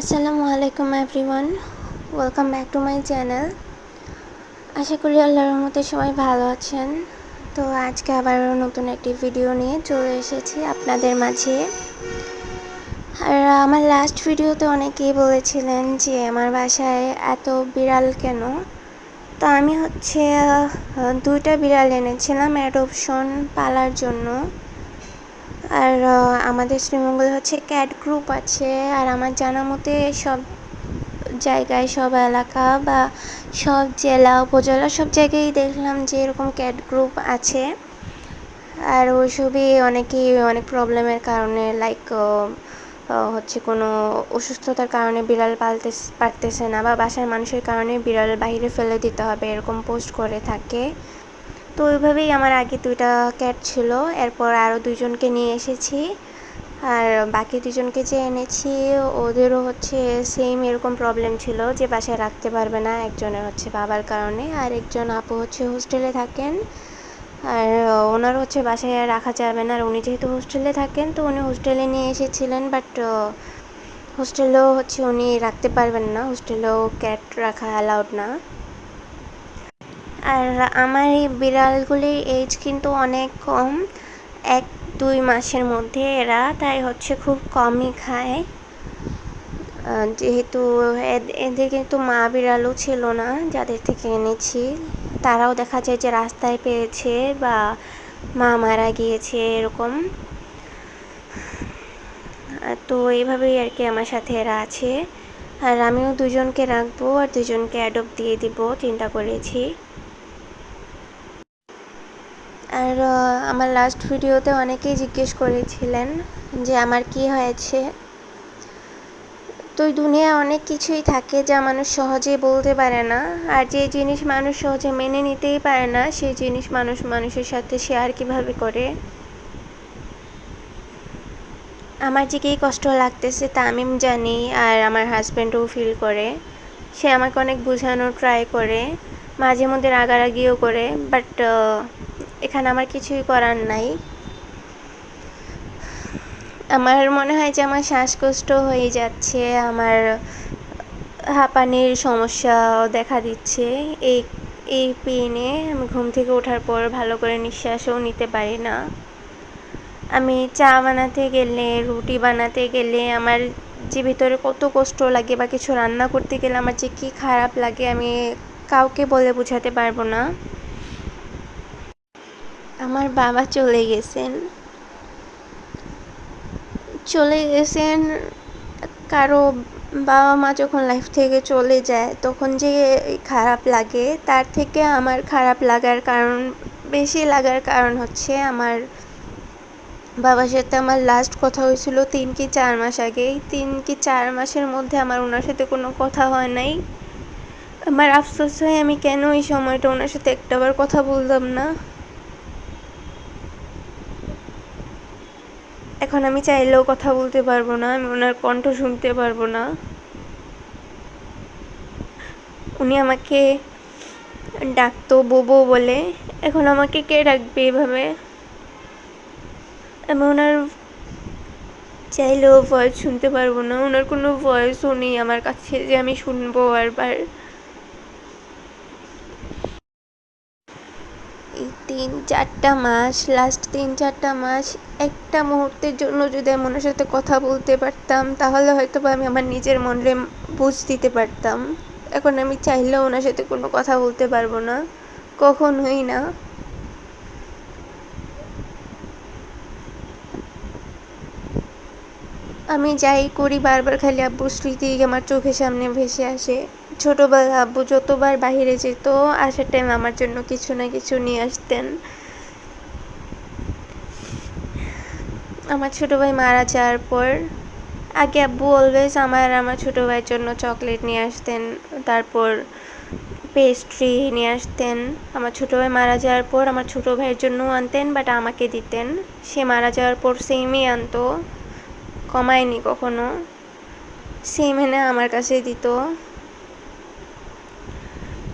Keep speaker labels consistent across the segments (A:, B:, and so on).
A: আসসালামু আলাইকুম everyone, welcome back to my channel. আশা করি আল্লাহর রহমতে সবাই ভালো আছেন। তো আজকে আবারও নতুন একটি ভিডিও নিয়ে চলে এসেছি আপনাদের মাঝে। আর আমার লাস্ট ভিডিওতে অনেকেই বলেছিলেন যে আমার বাসায় এত বিড়াল কেন। তো আমি দুইটা বিড়াল এনেছিলাম অ্যাডপশন পালার জন্য। আর আমাদের শ্রীমঙ্গলে ক্যাট গ্রুপ আছে, আর আমার জানা মতে সব জায়গায়, সব এলাকা বা সব জেলা উপজেলা সব জায়গায় দেখলাম যে এরকম ক্যাট গ্রুপ আছে। আর ওইসবই অনেকেই অনেক প্রবলেমের কারণে কোনো অসুস্থতার কারণে বিড়াল পালতে পারতেছে না, বা বাসার মানুষের কারণে বিড়াল বাইরে ফেলে দিতে হবে এরকম পোস্ট করে থাকে। তো ওইভাবেই আমার আগে দুইটা ক্যাট ছিল, এরপর আরও দুইজনকে নিয়ে এসেছি। আর বাকি দুজনকে যে এনেছি ওদেরও সেম এরকম প্রবলেম ছিল যে বাসায় রাখতে পারবে না। একজনের বাবার কারণে, আর একজন আপু হোস্টেলে থাকেন, আর ওনার বাসায় রাখা যাবে না। আর উনি যেহেতু হোস্টেলে থাকেন তো উনি হোস্টেলে নিয়ে এসেছিলেন, বাট হোস্টেলেও উনি রাখতে পারবেন না, হোস্টেলেও ক্যাট রাখা অ্যালাউড না। আর আমার এই বিড়ালগুলির এজ কিন্তু অনেক কম, 1-2 মাসের মধ্যে এরা, তাই খুব কমই খায়। যেহেতু এদের কিন্তু মা বিড়ালও ছিল না যাদের থেকে এনেছি, তারাও দেখা যায় যে রাস্তায় পেয়েছে বা মা মারা গিয়েছে এরকম। তো এইভাবেই আর কি আমার সাথে এরা আছে। আর আমিও দুজনকে রাখবো আর দুজনকে অ্যাডপ্ট দিয়ে দিব চিন্তা করেছি। আর আমার লাস্ট ভিডিওতে অনেকেই জিজ্ঞেস করেছিলেন যে আমার কি হয়েছে। তো দুনিয়ায় অনেক কিছুই থাকে যা মানুষ সহজেই বলতে পারে না, আর যে জিনিস মানুষ সহজে মেনে নিতেই পারে না সেই জিনিস মানুষ মানুষের সাথে শেয়ার কীভাবে করে। আমার যে কী কষ্ট লাগতেছে তা আমি জানি, আর আমার হাজব্যান্ডও ফিল করে। সে আমাকে অনেক বোঝানোর ট্রাই করে, মাঝে মধ্যে রাগারাগিও করে, বাট এখানে আমার কিছুই করার নাই। আমার মনে হয় যে আমার শ্বাসকষ্ট হয়ে যাচ্ছে, আমার হাঁপানির সমস্যা দেখা দিচ্ছে। এই পেইনে আমি ঘুম থেকে ওঠার পর ভালো করে নিঃশ্বাসও নিতে পারি না। আমি চা বানাতে গেলে, রুটি বানাতে গেলে আমার যে ভিতরে কত কষ্ট লাগে, বা কিছু রান্না করতে গেলে আমার যে কী খারাপ লাগে আমি কাউকে বলে বোঝাতে পারবো না। আমার বাবা চলে গেছেন কারো বাবা মা যখন লাইফ থেকে চলে যায় তখন যে খারাপ লাগে, তার থেকে আমার খারাপ লাগার কারণ, বেশি লাগার কারণ আমার বাবার সাথে আমার লাস্ট কথা হয়েছিল 3 কি 4 মাস আগে। 3 কি 4 মাসের মধ্যে আমার ওনার সাথে কোনো কথা হয় নাই। আমার আফসোস হয় আমি কেন এই সময়টা ওনার সাথে একটাবার কথা বললাম না। এখন আমি চাইলেও কথা বলতে পারবো না, আমি ওনার কণ্ঠ শুনতে পারবো না। উনি আমাকে ডাকতো বোবো বলে, এখন আমাকে কে ডাকবে এভাবে? আমি ওনার চাইলেও ভয়েস শুনতে পারবো না, ওনার কোনো ভয়েসও নেই আমার কাছে যে আমি শুনবো বারবার। এই 3-4টা মাস, লাস্ট 3-4টা মাস একটা মুহূর্তের জন্য যদি আমি ওনার সাথে কথা বলতে পারতাম তাহলে হয়তো বা আমি আমার নিজের মনে বুঝ দিতে পারতাম। এখন আমি চাইলেও ওনার সাথে কোনো কথা বলতে পারবো না, কখনোই না। আমি যাই করি বারবার খালি আব্বুর স্মৃতি আমার চোখের সামনে ভেসে আসে। ছোটোবেলা আব্বু যতবার বাহিরে যেত, আসার টাইম আমার জন্য কিছু না কিছু নিয়ে আসতেন। আমার ছোটো ভাই মারা যাওয়ার পর আগে আব্বু অলওয়েজ আমার ছোটো ভাইয়ের জন্য চকলেট নিয়ে আসতেন, তারপর পেস্ট্রি নিয়ে আসতেন। আমার ছোটো ভাই মারা যাওয়ার পর আমার ছোটো ভাইয়ের জন্যও আনতেন, বাট আমাকে দিতেন। সে মারা যাওয়ার পর সেমই আনতো, কমায়নি কখনো, সেম এনে আমার কাছে দিত।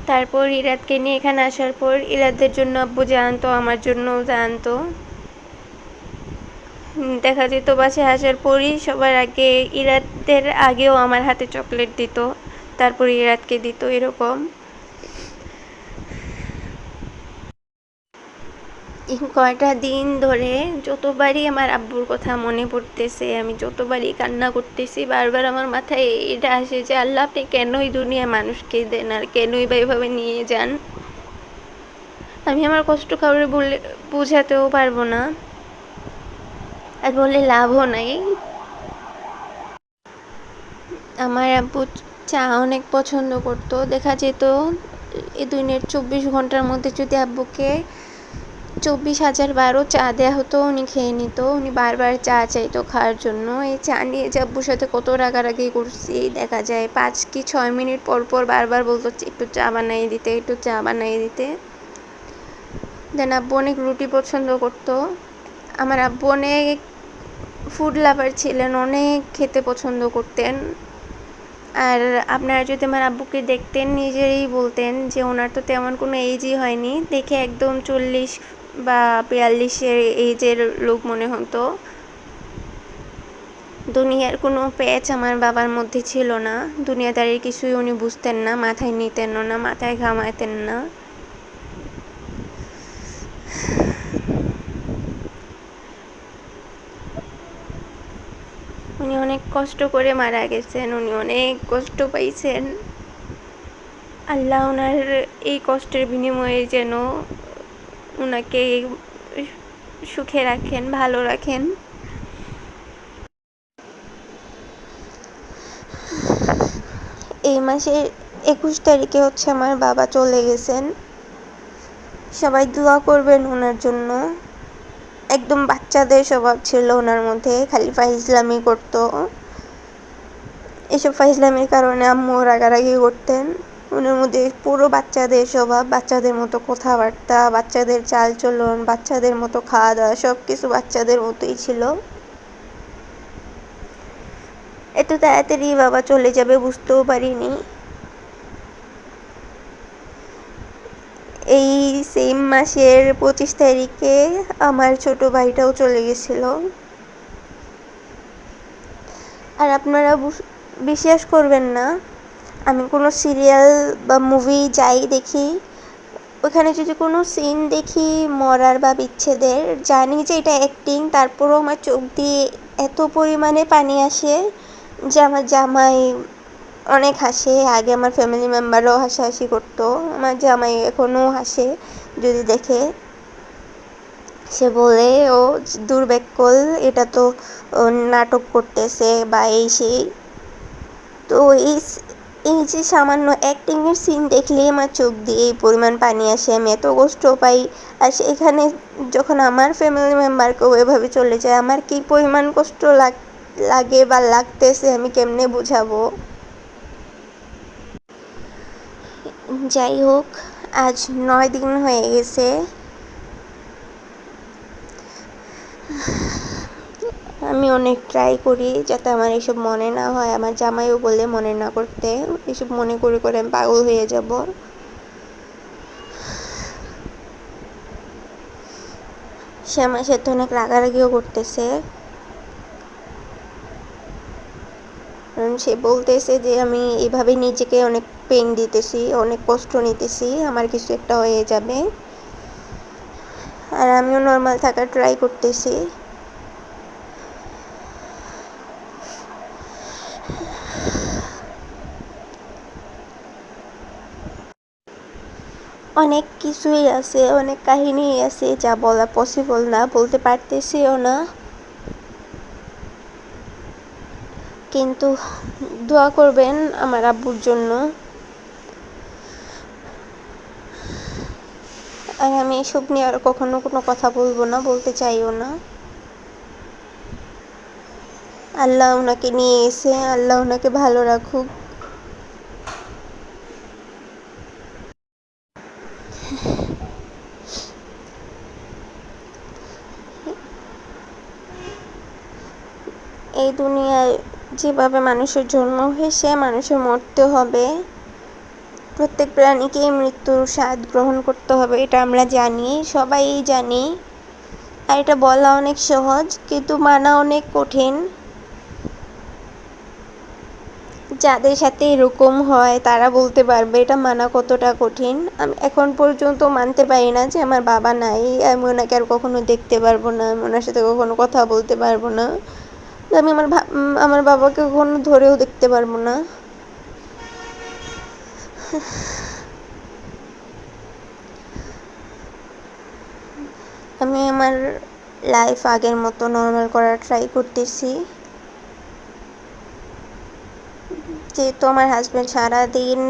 A: তারপর ইরাদকে নিয়ে এখানে আসার পর ইরাদের জন্য আব্বু যা আনতো আমার জন্যও যা আনতো। দেখা যেত বাসায় আসার পরই সবার আগে ইরাতের আগেও আমার হাতে চকলেট দিত, তারপর ইরাতকে দিত, এরকম। কয়টা দিন ধরে যতবারই আমার আব্বুর কথা মনে পড়তেছে, আমি যতবারই কান্না করতেছি, বারবার আমার মাথায় এটা আসে যে আল্লাহ, আপনি কেনই দুনিয়ায় মানুষকে দেন আর কেনই বা এভাবে নিয়ে যান। আমি আমার কষ্ট কাউরে বলে বোঝাতেও পারবো না, আর বলে লাভও নাই। আমার আব্বু চা অনেক পছন্দ করতো। দেখা যেত এই দিনের 24 ঘন্টার মধ্যে যদি আব্বুকে 24,000 বারও চা দেওয়া হতো, উনি খেয়ে নিত। উনি বারবার চা চাইতো খাওয়ার জন্য। এই চা নিয়ে যে আব্বুর সাথে কত রাগারাগি করছি, দেখা যায় 5 কি 6 মিনিট পর পর বারবার বলতো একটু চা বানিয়ে দিতে, একটু চা বানিয়ে দিতে। দেন আব্বু অনেক রুটি পছন্দ করতো। আমার আব্বু অনেক ফুড লাভার ছিলেন, অনেক খেতে পছন্দ করতেন। আর আপনারা যদি আমার আব্বুকে দেখতেন, নিজেই বলতেন যে ওনার তো তেমন কোনো এজই হয়নি, দেখে একদম 40 বা 42-এর এজের লোক মনে হতো। দুনিয়ার কোনো প্যাচ আমার বাবার মধ্যে ছিল না, দুনিয়াদারির কিছুই উনি বুঝতেন না, মাথায় নিতেনও না, মাথায় ঘামাতেন না। উনি অনেক কষ্ট করে মারা গেছেন, উনি অনেক কষ্ট পাইছেন। আল্লাহ ওনার এই কষ্টের বিনিময়ে যেন ওনাকে সুখে রাখেন, ভালো রাখেন। এই মাসের 21 তারিখে হচ্ছে আমার বাবা চলে গেছেন। সবাই দোয়া করবেন ওনার জন্য। একদম বাচ্চাদের স্বভাব ছিল ওনার মধ্যে, খালি ফাইজলামি করতো। এসব ফাইজলামির কারণে আম্মু রাগারাগি করতেন। ওনার মধ্যে পুরো বাচ্চাদের স্বভাব, বাচ্চাদের মতো কথাবার্তা, বাচ্চাদের চালচলন, বাচ্চাদের মতো খাওয়া দাওয়া, সব কিছু বাচ্চাদের মতোই ছিল। এত তাড়াতাড়ি বাবা চলে যাবে বুঝতেও পারিনি। এই সেম মাসের 25 তারিখে আমার ছোট ভাইটাও চলে গেছিল। আর আপনারা বিশ্বাস করবেন না, আমি কোনো সিরিয়াল বা মুভি যাই দেখি, ওখানে যদি কোনো সিন দেখি মরার বা বিচ্ছেদের, জানি যে এটা অ্যাক্টিং, তারপরেও আমার চোখ দিয়ে এত পরিমাণে পানি আসে যে আমার জামাই অনেক হাসে। আগে আমার ফ্যামিলি মেম্বাররাও হাসাহাসি করতো, আমার জামাই এখনও হাসে যদি দেখে। সে বলে ও দুর্ব্যকল, এটা তো নাটক করতেছে বা এই সেই। তো এই যে সামান্য অ্যাক্টিংয়ের সিন দেখলেই আমার চোখ দিয়ে এই পরিমাণ পানি আসে, আমি এত কষ্ট পাই। আর সেখানে যখন আমার ফ্যামিলি মেম্বারকেও এভাবে চলে যায়, আমার কী পরিমাণ কষ্ট লাগে বা লাগতেছে আমি কেমনে বোঝাবো। যাই হোক, আজ 9 দিন হয়ে গেছে। আমি অনেক ট্রাই করি যাতে আমার এসব মনে না হয়, আমার জামাইও বলে মনে না করতে। এসব মনে করে করে আমি পাগল হয়ে যাব। সে আমার সাথে অনেক রাগারাগিও করতেছে, কারণ সে বলতেছে যে আমি এভাবে নিজেকে অনেক পেন দিতেছি, অনেক কষ্ট নিতেছি, আমার কিছু একটা হয়ে যাবে। আর আমিও নর্মাল থাকার ট্রাই করতেছি। অনেক কিছুই আছে, অনেক কাহিনী আছে যা বলা পসিবল না, বলতে পারতেছিও না। কিন্তু দোয়া করবেন আমার আব্বুর জন্য। আর আমি এসব নিয়ে আর কখনো কোনো কথা বলবো না, বলতে চাইও না। আল্লাহ ওনাকে নিয়ে এসে, আল্লাহ ওনাকে ভালো রাখুক। এই দুনিয়ায় যেভাবে মানুষের জন্ম হয়েছে, মানুষের মরতে হবে। প্রত্যেক প্রাণীকেই মৃত্যুর স্বাদ গ্রহণ করতে হবে, এটা আমরা জানি, সবাই জানি। আর এটা বলা অনেক সহজ কিন্তু মানা অনেক কঠিন। যাদের সাথে এরকম হয় তারা বলতে পারবে এটা মানা কতটা কঠিন। আমি এখন পর্যন্ত মানতে পারি না যে আমার বাবা নাই, আমি ওনাকে আর কখনো দেখতে পারবো না, আমি ওনার সাথে কখনো কথা বলতে পারবো না, আমি আমার বাবাকে কখনো ধরেও দেখতে পারবো না। আমি আমার লাইফ আগের মতো নর্মাল করার ট্রাই করতেছি। যেহেতু আমার হাজব্যান্ড সারাদিন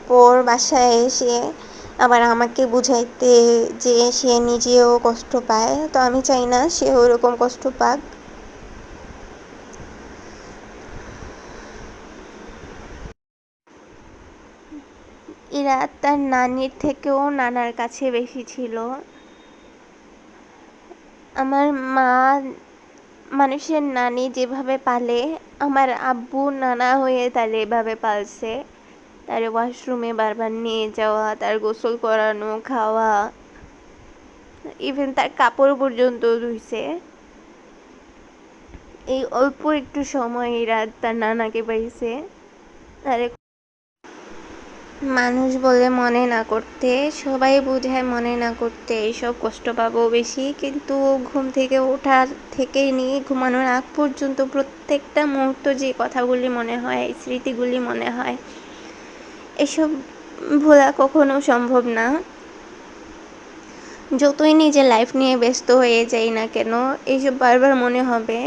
A: পর বাসায় এসে আবার আমাকে বুঝাইতে যে সে নিজেও কষ্ট পায়, তো আমি চাই না সে ওরকম কষ্ট পাক। এরা তার নানির থেকেও নানার কাছে বেশি ছিল। আমার মা মানুষের নানি যেভাবে পালে, আমার আব্বু নানা হয়ে তারে এভাবে পালছে। তার ওয়াশরুমে বারবার নিয়ে যাওয়া, তার গোসল করানো, খাওয়া, ইভেন তার কাপড় পর্যন্ত ধুইছে। এই অল্প একটু সময় এরা তার নানাকে পাইছে। আরে মানুষ বলে মনে না করতে, সবাই বোঝায় মনে না করতে এইসব কষ্ট পাবো বেশি, কিন্তু ঘুম থেকে ওঠার থেকে নিয়ে ঘুমানোর আগ পর্যন্ত প্রত্যেকটা মুহূর্ত যে কথাগুলি মনে হয়, স্মৃতিগুলি মনে হয়, এসব ভোলা কখনো সম্ভব না। যতই নিজের লাইফ নিয়ে ব্যস্ত হয়ে যাই না কেন, এইসব বারবার মনে হবে।